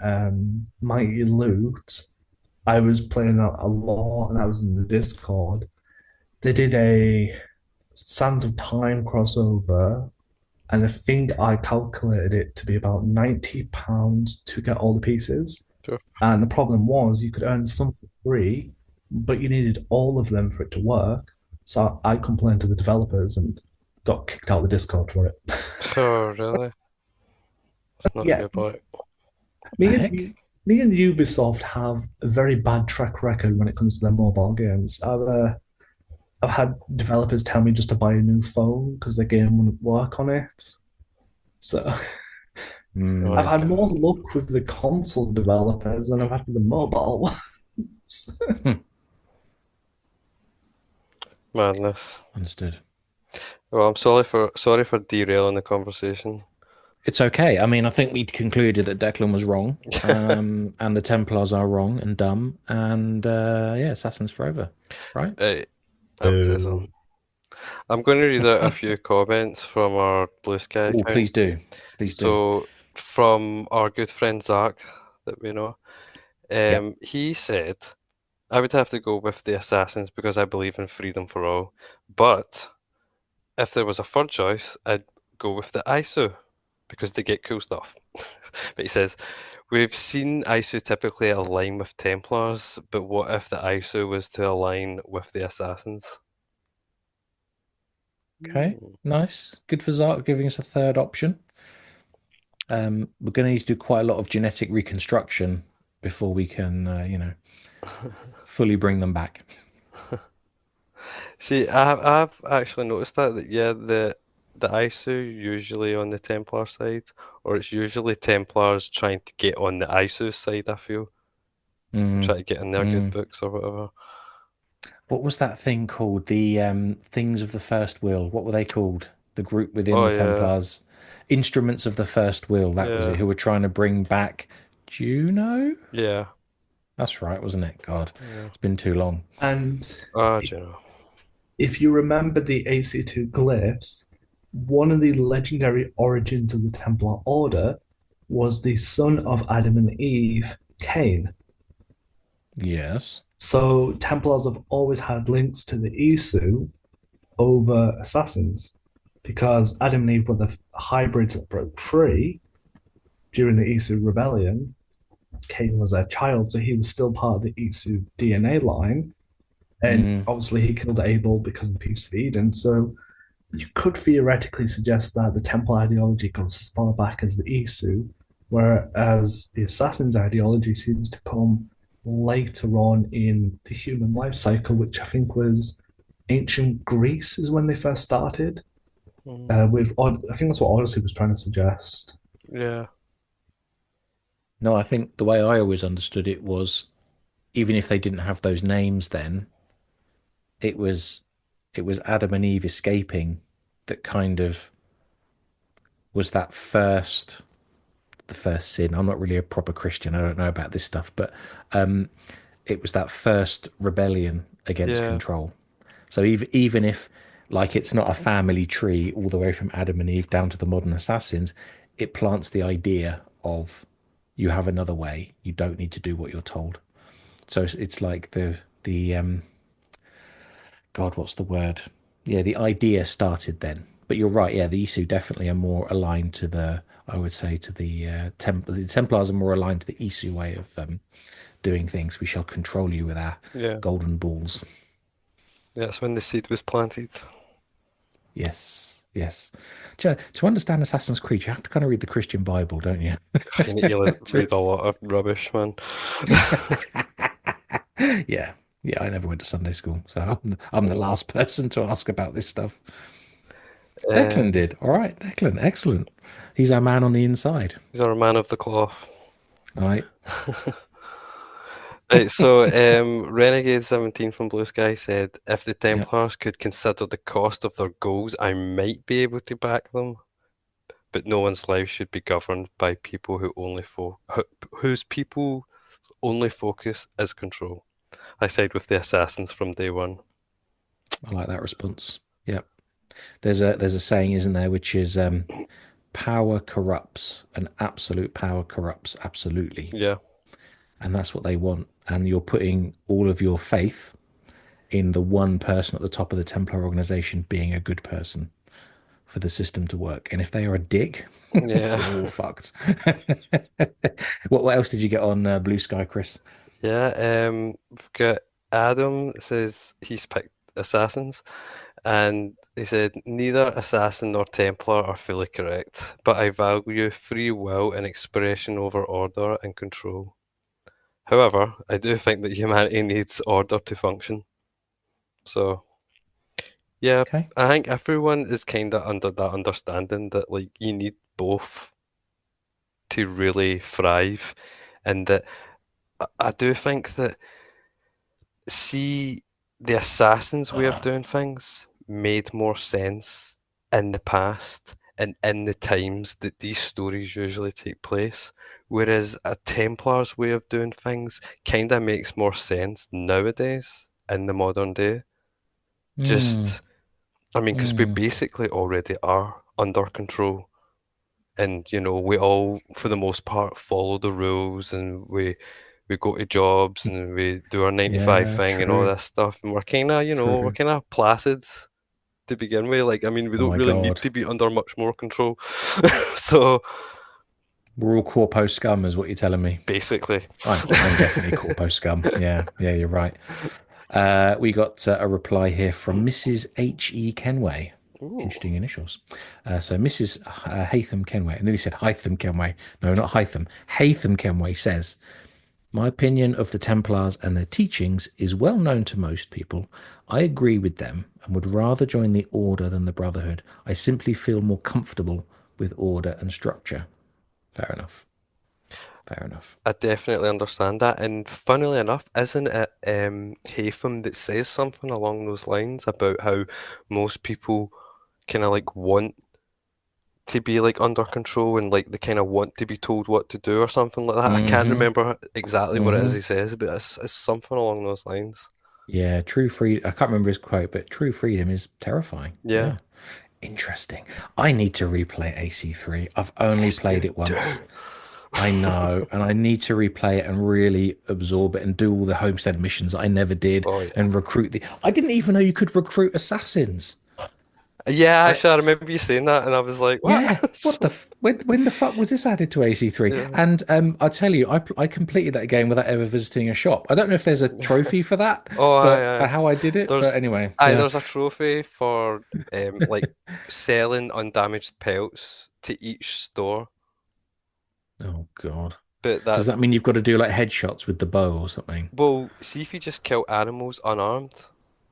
Mighty Loot, I was playing that a lot and I was in the Discord. They did a Sands of Time crossover, and I think I calculated it to be about £90 to get all the pieces.
Sure.
And the problem was you could earn some for free, but you needed all of them for it to work. So I complained to the developers and got kicked out of the Discord for it.
Oh, really? It's not a
Yeah,
good look.
What the
me
heck?
and me and Ubisoft have a very bad track record when it comes to their mobile games. I've had developers tell me just to buy a new phone because the game wouldn't work on it. So
Oh
I've
yeah,
had more luck with the console developers than I've had with the mobile ones.
Hmm.
madness.
Understood.
Well, I'm sorry for derailing the conversation.
It's okay. I mean, I think we concluded that Declan was wrong, and the Templars are wrong and dumb, and yeah, Assassins Forever, right?
I would say so. I'm going to read out a few comments from our Blue Sky
Oh,
account.
please do. Please do.
So, from our good friend Zach, that we know,
Yep.
he said, I would have to go with the Assassins because I believe in freedom for all. But if there was a third choice, I'd go with the ISO because they get cool stuff. But he says, we've seen ISO typically align with Templars, but what if the ISO was to align with the Assassins?
Okay.
Hmm.
Nice. Good for Zark giving us a third option. We're going to need to do quite a lot of genetic reconstruction before we can, fully bring them back.
See, I've actually noticed that yeah, the ISO usually on the Templar side, or it's usually Templars trying to get on the ISO side, I feel.
Mm,
Try to get in their good
mm.
books or whatever.
What was that thing called? The Things of the First Will. What were they called? The group within
Oh
the
yeah,
Templars. Instruments of the First Will. That was it.
yeah,
Who were trying to bring back Juno?
yeah,
That's right, wasn't it? God,
yeah.
it's been too long.
And
Ah, do you know?
if you remember the AC2 glyphs, one of the legendary origins of the Templar Order was the son of Adam and Eve, Cain.
Yes.
So Templars have always had links to the Isu over assassins because Adam and Eve were the hybrids that broke free during the Isu rebellion. Cain was a child, so he was still part of the Isu DNA line. And
Mm,
obviously, he killed Abel because of the Piece of Eden. So you could theoretically suggest that the Temple ideology goes as far back as the Isu, whereas the Assassin's ideology seems to come later on in the human life cycle, which I think was ancient Greece is when they first started.
Mm.
I think that's what Odyssey was trying to suggest.
Yeah,
No, I think the way I always understood it was even if they didn't have those names then, it was it was Adam and Eve escaping that kind of was that first the first sin. I'm not really a proper Christian. I don't know about this stuff, but it was that first rebellion against
yeah,
control. So even if like it's not a family tree all the way from Adam and Eve down to the modern assassins, it plants the idea of you have another way. You don't need to do what you're told. So it's like the God, what's the word? Yeah, the idea started then. But you're right. Yeah, the Isu definitely are more aligned to the. I would say to the Templars are more aligned to the Isu way of doing things. We shall control you with our
yeah.
golden balls.
That's when the seed was planted.
Yes, yes. To understand Assassin's Creed, you have to kind of read the Christian Bible, don't you?
You need to
To-
read a lot of rubbish, man.
yeah, yeah. I never went to Sunday school, so I'm the last person to ask about this stuff. Declan
Um,
did. All right, Declan, excellent. He's our man on the inside.
he's our man of the cloth.
All right.
Right, so Renegade 17 from Blue Sky said, if the
Yeah.
Templars could consider the cost of their goals, I might be able to back them, but no one's life should be governed by people whose people only focus is control. I side with the assassins from day one.
I like that response. Yeah. There's a saying, isn't there, which is power corrupts and absolute power corrupts absolutely.
Yeah,
And that's what they want. And you're putting all of your faith in the one person at the top of the Templar organization being a good person for the system to work. And if they are a dick,
yeah,
we're all fucked. What else did you get on Blue Sky, Chris?
yeah. We've got Adam says he's picked assassins. And he said, neither assassin nor Templar are fully correct, but I value free will and expression over order and control. However, I do think that humanity needs order to function. So, yeah,
Okay.
I think everyone is kind of under that understanding that, like, you need both to really thrive. And that I do think that, see, the assassin's way of doing things made more sense in the past and in the times that these stories usually take place. Whereas a Templar's way of doing things kind of makes more sense nowadays in the modern day.
Mm,
Just, I mean, because we
mm.
basically already are under control. And, we all, for the most part, follow the rules and we go to jobs and we do our 9 to 5
Yeah,
thing and all
true.
this stuff. And we're kind of, we're
True.
kind of placid to begin with. Like, I mean, we
Oh
don't
my
really need
God.
to be under much more control. So
We're all corpo scum, is what you're telling me.
basically,
I'm definitely corpo scum. Yeah, yeah, you're right. We got a reply here from Mrs. H.E. Kenway.
ooh,
Interesting initials. So Mrs. Haytham Kenway, and then he said Hytham Kenway. No, not Hytham. Haytham Kenway says, my opinion of the Templars and their teachings is well known to most people. I agree with them and would rather join the Order than the Brotherhood. I simply feel more comfortable with order and structure. Fair enough. Fair enough.
I definitely understand that. And funnily enough, isn't it Haytham that says something along those lines about how most people kind of like want to be like under control and like they kind of want to be told what to do or something like that. I can't
Mm-hmm.
remember exactly what it is
Mm-hmm.
he says, but it's something along those lines.
Yeah, true freedom. I can't remember his quote, but true freedom is terrifying.
Yeah.
Yeah. Interesting. I need to replay AC3. I've only
Yes,
played
you
it once.
do.
I know, and I need to replay it and really absorb it and do all the homestead missions that I never did
Oh yeah.
and recruit the. I didn't even know you could recruit assassins.
Yeah,
I
actually, I remember you saying that, and I was like, "What?"
yeah. What the when the fuck was this added to AC3?
Yeah.
And I tell you, I completed that game without ever visiting a shop. I don't know if there's a trophy for that,
Oh,
but
aye, aye.
how I did it. But
There's,
anyway,
aye,
yeah.
there's a trophy for like selling undamaged pelts to each store,
Oh God.
but
Does
that's
that mean you've got to do like headshots with the bow or something?
well, see if you just kill animals unarmed.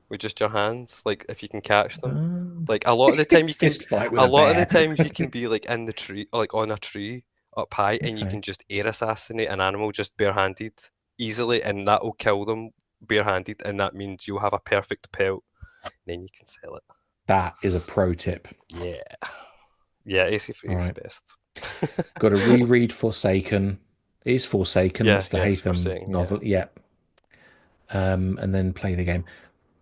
with just your hands, like if you can catch them.
Um,
Like a lot of the time you can,
fist fight with
a
a
lot of the
bear.
times you can be like in the tree, like on a tree up high, and you
Okay.
can just air assassinate an animal just barehanded easily, and that will kill them barehanded, and that means you'll have a perfect pelt. Then you can sell it.
That is a pro tip.
Yeah, yeah, AC3
All
is
right.
the best.
Got to reread Forsaken. It is Forsaken.
Yeah,
It's the
yeah, it's
Haytham
forsaken. Yeah,
novel. Yeah. And then play the game.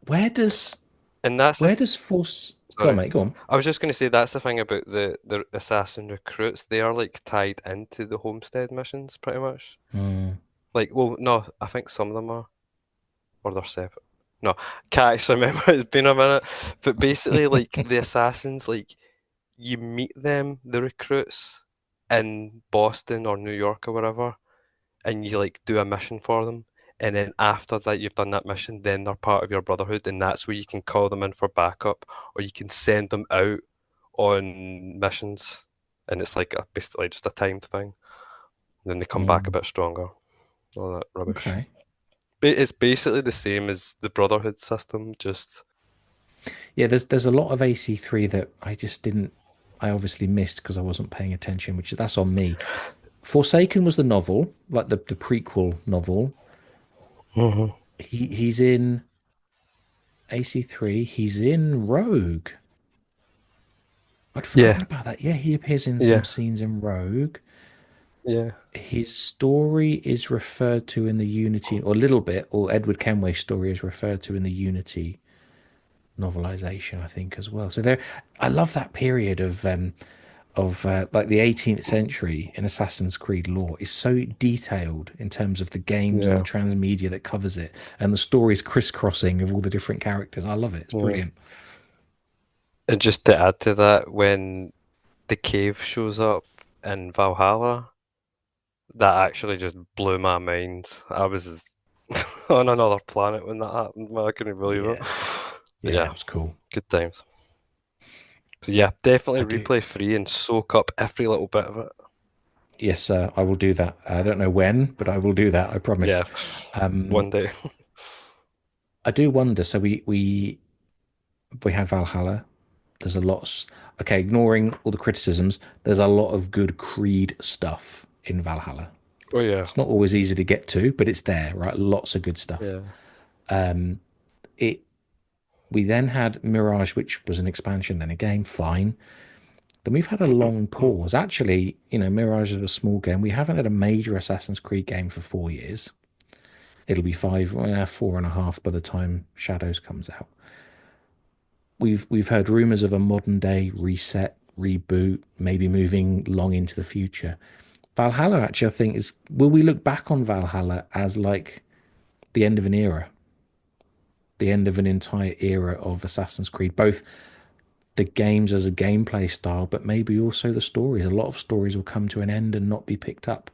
Where does
and that's the
where does Force go on,
sorry.
mate? Go on.
I was just going to say that's the thing about the assassin recruits. They are like tied into the homestead missions pretty much.
Hmm.
Like, well, no, I think some of them are, or they're separate. No, can't actually remember. It's been a minute. But basically, like the assassins, like you meet them, the recruits, in Boston or New York or wherever, and you like do a mission for them. And then after that, you've done that mission, then they're part of your brotherhood, and that's where you can call them in for backup, or you can send them out on missions, and it's like basically just a timed thing. And then they come back a
Hmm.
bit stronger. All that rubbish.
Okay.
It's basically the same as the Brotherhood system, just
Yeah, there's a lot of AC3 that I just didn't. I obviously missed because I wasn't paying attention, which that's on me. Forsaken was the novel, like the prequel novel.
Mhm.
He's in AC3. He's in Rogue. I'd
Yeah,
forgotten about that. Yeah, he appears in some
yeah,
scenes in Rogue.
yeah,
His story is referred to in the Unity, or a little bit, or Edward Kenway's story is referred to in the Unity novelization, I think, as well. So there, I love that period of like the 18th century in Assassin's Creed lore is so detailed in terms of the games and the
yeah,
transmedia that covers it, and the stories crisscrossing of all the different characters. I love it. It's
yeah.
brilliant.
And just to add to that, when the cave shows up in Valhalla, that actually just blew my mind. I was on another planet when that happened, man. I couldn't believe it.
Yeah,
But
yeah,
yeah,
it was cool.
good times. So yeah, definitely
I do.
replay free and soak up every little bit of it.
Yes, sir. I will do that. I don't know when, but I will do that. I promise.
Yeah,
Um,
one day.
I do wonder. So we had Valhalla. There's a lot. Okay, ignoring all the criticisms, there's a lot of good Creed stuff in Valhalla.
Oh yeah,
It's not always easy to get to, but it's there, right? Lots of good stuff.
yeah.
It. We then had Mirage, which was an expansion, then a game, fine. Then we've had a long pause. Actually, Mirage is a small game. We haven't had a major Assassin's Creed game for 4 years. It'll be five, 4.5 by the time Shadows comes out. We've heard rumors of a modern day reset, reboot, maybe moving long into the future. Valhalla, actually, I think is. Will we look back on Valhalla as like the end of an era, the end of an entire era of Assassin's Creed, both the games as a gameplay style, but maybe also the stories. A lot of stories will come to an end and not be picked up.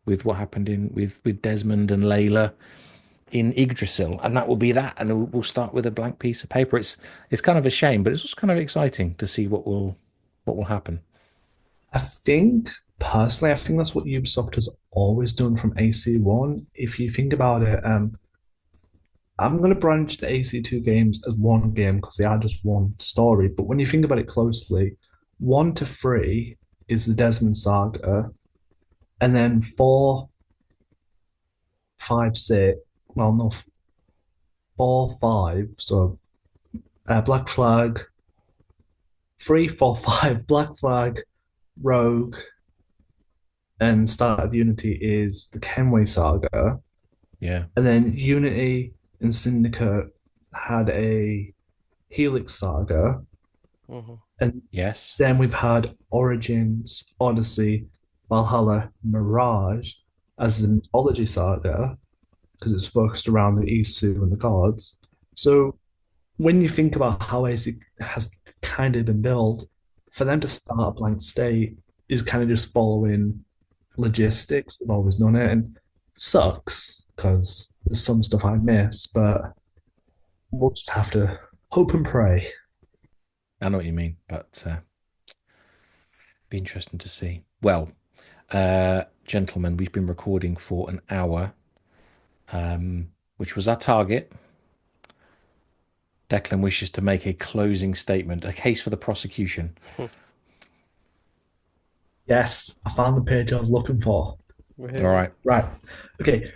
With what happened in with Desmond and Layla in Yggdrasil, and that will be that, and we'll start with a blank piece of paper. It's kind of a shame, but it's also kind of exciting to see what will happen.
I think personally, I think that's what Ubisoft has always done from AC1. If you think about it, I'm going to branch the AC2 games as one game because they are just one story. But when you think about it closely, 1 to 3 is the Desmond Saga, and then 4, 5, 6. Well, no, 4, 5. So Black Flag, 3, 4, 5. Black Flag, Rogue, and Start of Unity is the Kenway Saga.
Yeah.
And then Unity and Syndicate had a Helix Saga.
Hmm.
And
Yes.
then we've had Origins, Odyssey, Valhalla, Mirage as the mythology saga because it's focused around the Isu and the gods. So when you think about how AC has kind of been built, for them to start a blank state is kind of just following logistics. They've always done it, and it sucks because there's some stuff I miss, but we'll just have to hope and pray.
I know what you mean, but be interesting to see. Well, gentlemen, we've been recording for an hour, which was our target. Declan wishes to make a closing statement, a case for the prosecution.
Yes, I found the page I was looking for.
All
Hey.
right.
Right. Okay.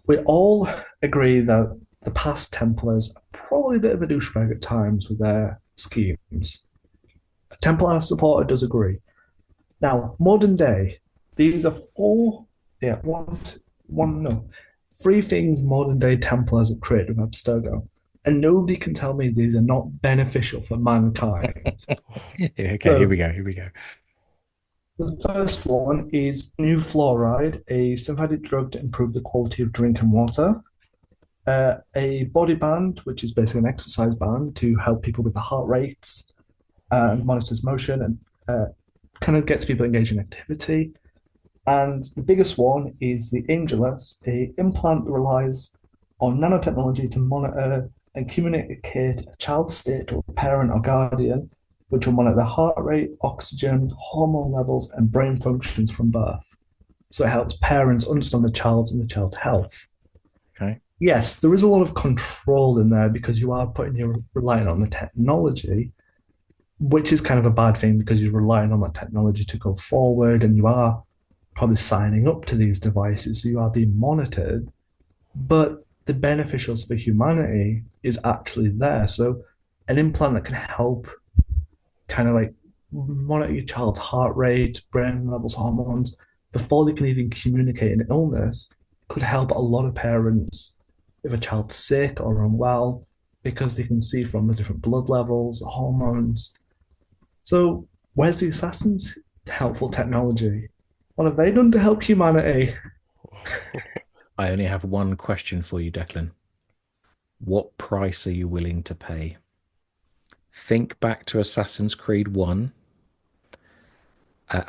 We all agree that the past Templars are probably a bit of a douchebag at times with their schemes. A Templar supporter does agree. Now, modern day, these are no, three things modern day Templars have created with Abstergo. And nobody can tell me these are not beneficial for mankind.
Yeah, okay, here we
So,
go. Here we go.
the first one is new fluoride, a synthetic drug to improve the quality of drinking water. A body band, which is basically an exercise band to help people with the heart rates and monitors motion and kind of gets people engaged in activity. And the biggest one is the Angelus, a implant that relies on nanotechnology to monitor and communicate a child's state to a parent or guardian, which will monitor heart rate, oxygen, hormone levels, and brain functions from birth. So it helps parents understand the child's and the child's health.
Okay.
Yes, there is a lot of control in there because you are putting your relying on the technology, which is kind of a bad thing because you're relying on that technology to go forward and you are probably signing up to these devices, so you are being monitored. But the beneficials for humanity is actually there. So an implant that can help kind of like monitor your child's heart rate, brain levels, hormones before they can even communicate an illness could help a lot of parents if a child's sick or unwell because they can see from the different blood levels, the hormones. So, where's the assassins' helpful technology? What have they done to help humanity?
I only have one question for you, Declan. What price are you willing to pay? Think back to Assassin's Creed 1.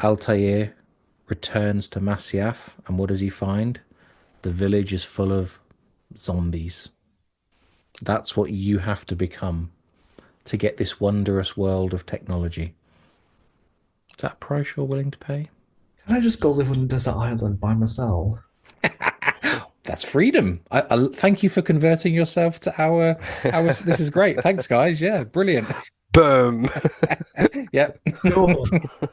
Altair returns to Masyaf, and what does he find? The village is full of zombies. That's what you have to become to get this wondrous world of technology. Is that a price you're willing to pay?
Can I just go live on a desert island by myself?
That's freedom. I thank you for converting yourself to our. This is great. Thanks, guys. Yeah, brilliant.
Boom.
Yep.
No,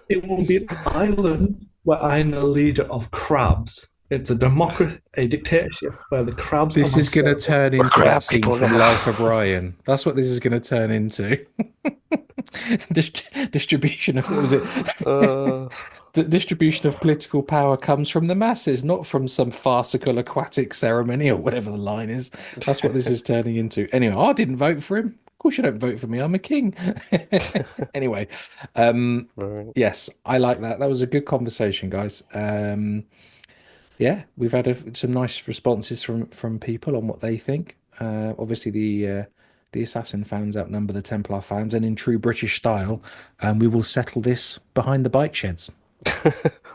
it will be an island where I'm the leader of crabs. It's a democracy, a dictatorship where the crabs are
This
my
is going to
servants.
turn
We're
into that
crab
scene
people
from
now.
Life of Brian. That's what this is going to turn into. Distribution of what was it?
Uh,
The distribution of political power comes from the masses, not from some farcical aquatic ceremony or whatever the line is. That's what this is turning into. Anyway, I didn't vote for him. Of course, you don't vote for me. I'm a king. Anyway,
right.
yes, I like that. That was a good conversation, guys. Yeah, we've had some nice responses from people on what they think. Obviously, the Assassin fans outnumber the Templar fans, and in true British style, we will settle this behind the bike sheds.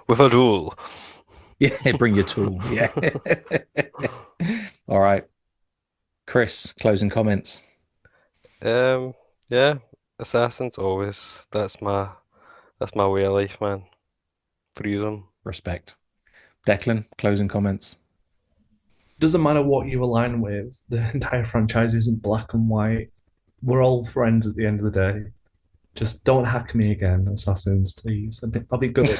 With a rule.
Yeah, bring your tool. Yeah. All right, Chris, closing comments.
Um, yeah, assassins always. That's my way of life, man. Freedom.
Respect. Declan, closing comments.
Doesn't matter what you align with, the entire franchise isn't black and white. We're all friends at the end of the day. Just don't hack me again, assassins, please. I'll be good.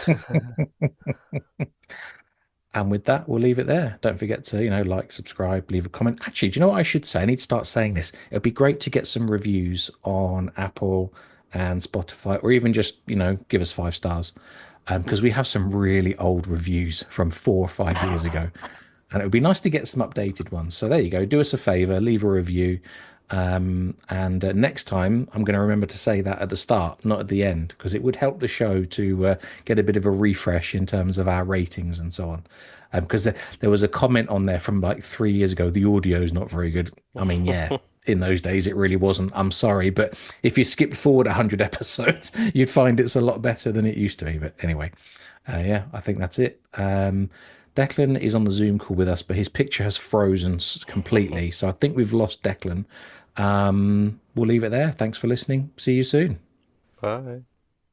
And with that, we'll leave it there. Don't forget to, like, subscribe, leave a comment. Actually, do you know what I should say? I need to start saying this. It'd be great to get some reviews on Apple and Spotify, or even just, give us 5 stars. Because we have some really old reviews from 4 or 5 years ago. And it would be nice to get some updated ones. So there you go. Do us a favor, leave a review. And next time, I'm going to remember to say that at the start, not at the end, because it would help the show to get a bit of a refresh in terms of our ratings and so on. Because there was a comment on there from like 3 years ago. The audio is not very good. I mean, yeah, in those days it really wasn't. I'm sorry, but if you skipped forward 100 episodes, you'd find it's a lot better than it used to be. But anyway, yeah, I think that's it. Declan is on the Zoom call with us, but his picture has frozen completely. So I think we've lost Declan. We'll leave it there. Thanks for listening. See you soon.
Bye.